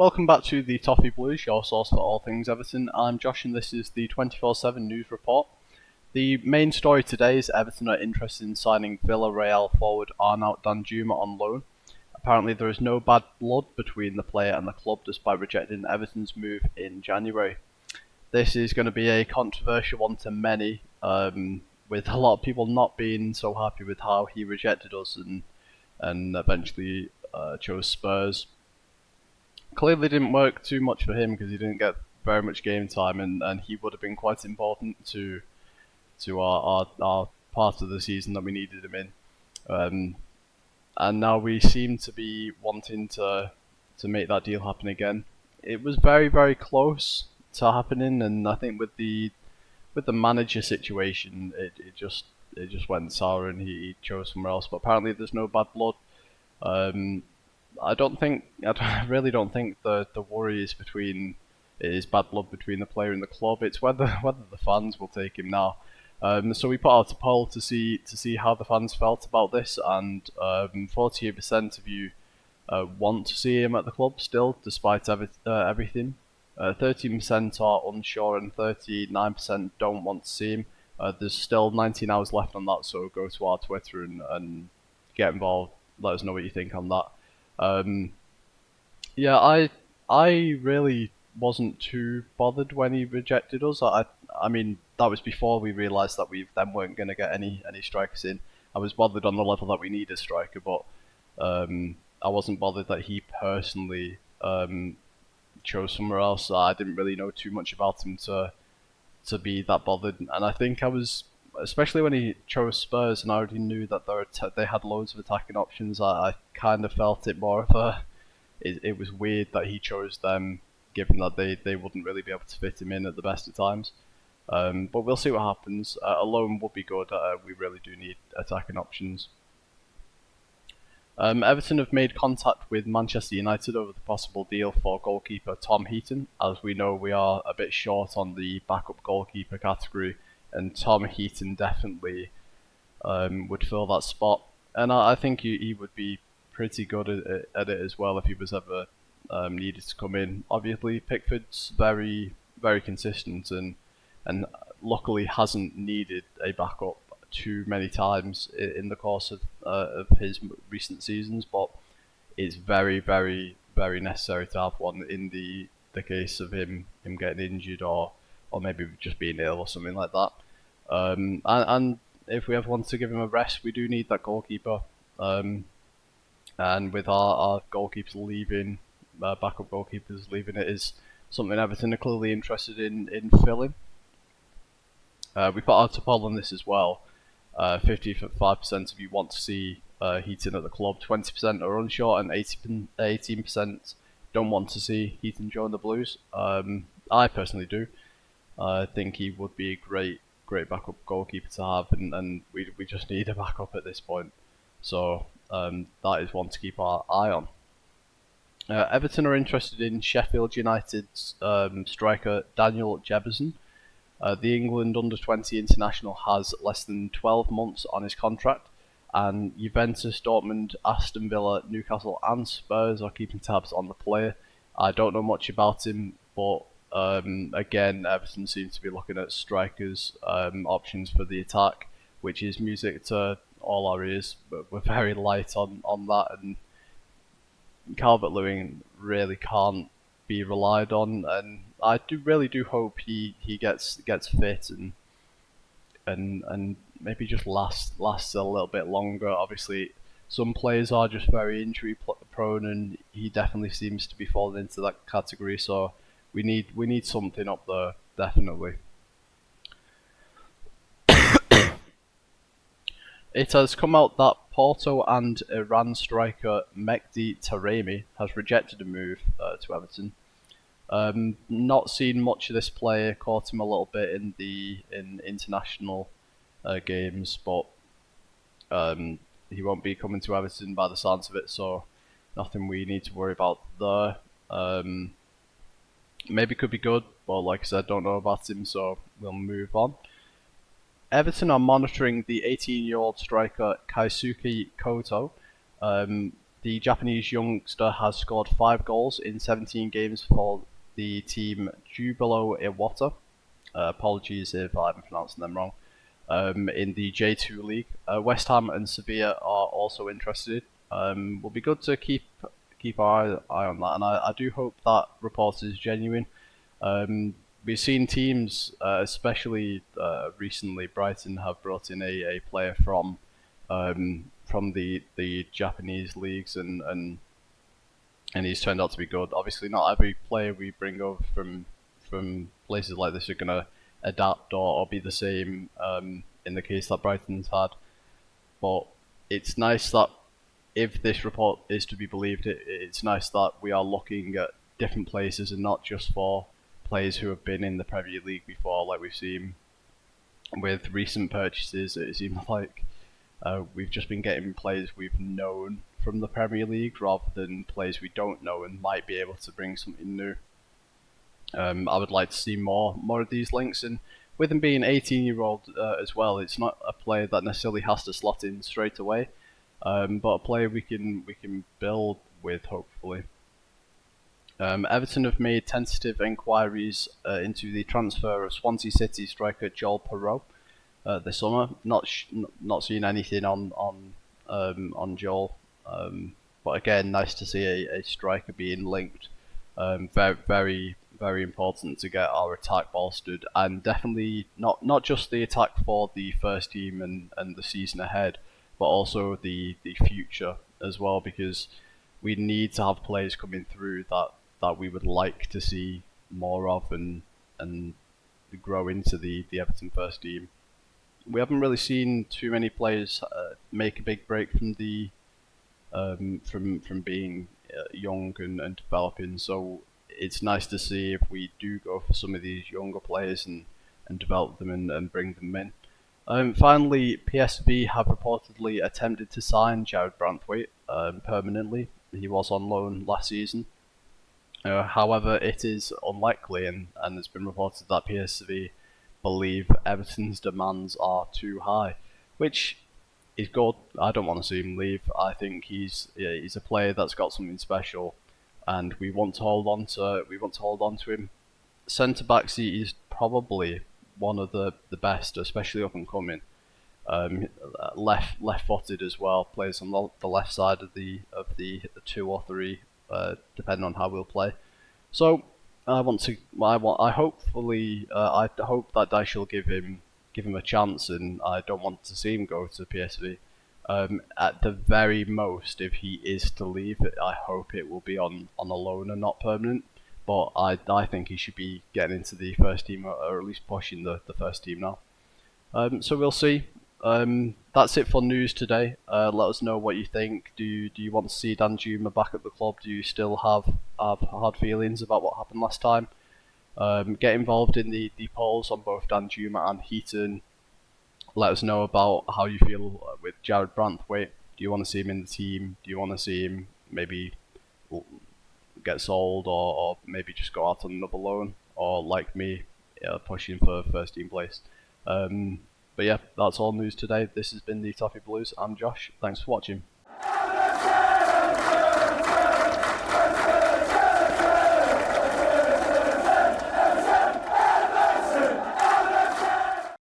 Welcome back to the Toffee Blues, your source for all things Everton. I'm Josh and this is the 24/7 news report. The main story today is Everton are interested in signing Villarreal forward Arnaut Danjuma on loan. Apparently there is no bad blood between the player and the club despite rejecting Everton's move in January. This is going to be a controversial one to many, with a lot of people not being so happy with how he rejected us and eventually chose Spurs. Clearly didn't work too much for him because he didn't get very much game time, and he would have been quite important to our part of the season that we needed him in. And now we seem to be wanting to make that deal happen again. It was very, very close to happening, and I think with the manager situation, it just went sour, and he chose somewhere else. But apparently, there's no bad blood. I really don't think the worry is bad blood between the player and the club. It's whether the fans will take him now. So we put out a poll to see how the fans felt about this, and 48% of you want to see him at the club still, despite everything. 13% are unsure, and 39% don't want to see him. There's still 19 hours left on that, so go to our Twitter and get involved. Let us know what you think on that. Yeah, I really wasn't too bothered when he rejected us. I mean that was before we realised that we then weren't going to get any strikers in. I was bothered on the level that we need a striker, but I wasn't bothered that he personally chose somewhere else. I didn't really know too much about him to be that bothered, and I think I was, especially when he chose Spurs, and I already knew that they had loads of attacking options. I kind of felt it more of a. It was weird that he chose them, given that they wouldn't really be able to fit him in at the best of times. But we'll see what happens. A loan would be good. We really do need attacking options. Everton have made contact with Manchester United over the possible deal for goalkeeper Tom Heaton. As we know, we are a bit short on the backup goalkeeper category, and Tom Heaton definitely would fill that spot. And I think he would be pretty good at it as well if he was ever needed to come in. Obviously, Pickford's very, very consistent and luckily hasn't needed a backup too many times in the course of his recent seasons, but it's very, very, very necessary to have one in the case of him getting injured or maybe just being ill or something like that. And if we ever want to give him a rest, we do need that goalkeeper. And with our goalkeepers leaving, backup goalkeepers leaving, it is something Everton are clearly interested in filling. We put out a poll on this as well. 55% of you want to see Heaton at the club, 20% are unsure, and 18% don't want to see Heaton join the Blues. I personally do. I think he would be a great backup goalkeeper to have, and we just need a backup at this point. So that is one to keep our eye on. Everton are interested in Sheffield United's striker Daniel Jefferson. The England under-20 international has less than 12 months on his contract, and Juventus, Dortmund, Aston Villa, Newcastle and Spurs are keeping tabs on the player. I don't know much about him, but again, Everton seems to be looking at strikers options for the attack, which is music to all our ears, but we're very light on that, and Calvert-Lewin really can't be relied on, and I really do hope he gets fit and maybe just lasts a little bit longer. Obviously, some players are just very injury prone, and he definitely seems to be falling into that category. So we need something up there, definitely. It has come out that Porto and Iran striker Mehdi Taremi has rejected a move to Everton. Not seen much of this player, caught him a little bit in international games, but he won't be coming to Everton by the sounds of it, so nothing we need to worry about there. Maybe could be good, but like I said, don't know about him, so we'll move on. Everton are monitoring the 18-year-old striker Kaisuki Koto. The Japanese youngster has scored 5 goals in 17 games for the team Jubilo Iwata. Apologies if I'm pronouncing them wrong. In the J2 league, West Ham and Sevilla are also interested. Will be good to keep our eye on that, and I do hope that report is genuine. We've seen teams, especially recently, Brighton have brought in a player from the Japanese leagues, and he's turned out to be good. Obviously, not every player we bring over from places like this are gonna adapt or be the same. In the case that Brighton's had, but it's nice that if this report is to be believed, it's nice that we are looking at different places and not just for players who have been in the Premier League before, like we've seen with recent purchases. It seems like we've just been getting players we've known from the Premier League rather than players we don't know and might be able to bring something new. I would like to see more of these links, and with him being 18-year-old as well, it's not a player that necessarily has to slot in straight away, but a player we can build with, hopefully. Everton have made tentative inquiries into the transfer of Swansea City striker Joel Perreault this summer. Not seeing anything on Joel, but again, nice to see a striker being linked. Very important to get our attack bolstered, and definitely not just the attack for the first team and the season ahead, but also the future as well, because we need to have players coming through that we would like to see more of and grow into the Everton first team. We haven't really seen too many players make a big break from the from being young and developing, so it's nice to see if we do go for some of these younger players and develop them and bring them in. Finally, PSV have reportedly attempted to sign Jared Braithwaite permanently. He was on loan last season. However, it is unlikely, and it's been reported that PSV believe Everton's demands are too high, which is good. I don't want to see him leave. I think he's a player that's got something special, and we want to hold on to him. Centre back seat is probably one of the best, especially up and coming. Left footed as well, plays on the left side of the 2 or 3, depending on how we'll play. So I hope that Dyche will give him a chance, and I don't want to see him go to PSV. At the very most, if he is to leave, I hope it will be on a loan and not permanent. But I think he should be getting into the first team, or at least pushing the first team now. So we'll see. That's it for news today. Let us know what you think. Do you want to see Danjuma back at the club? Do you still have hard feelings about what happened last time? Get involved in the polls on both Danjuma and Heaton. Let us know about how you feel with Jared Braithwaite. Do you want to see him in the team? Do you want to see him maybe get sold, or maybe just go out on another loan? Or like me, pushing for first team place? But yeah, that's all news today. This has been the Toffee Blues. I'm Josh. Thanks for watching.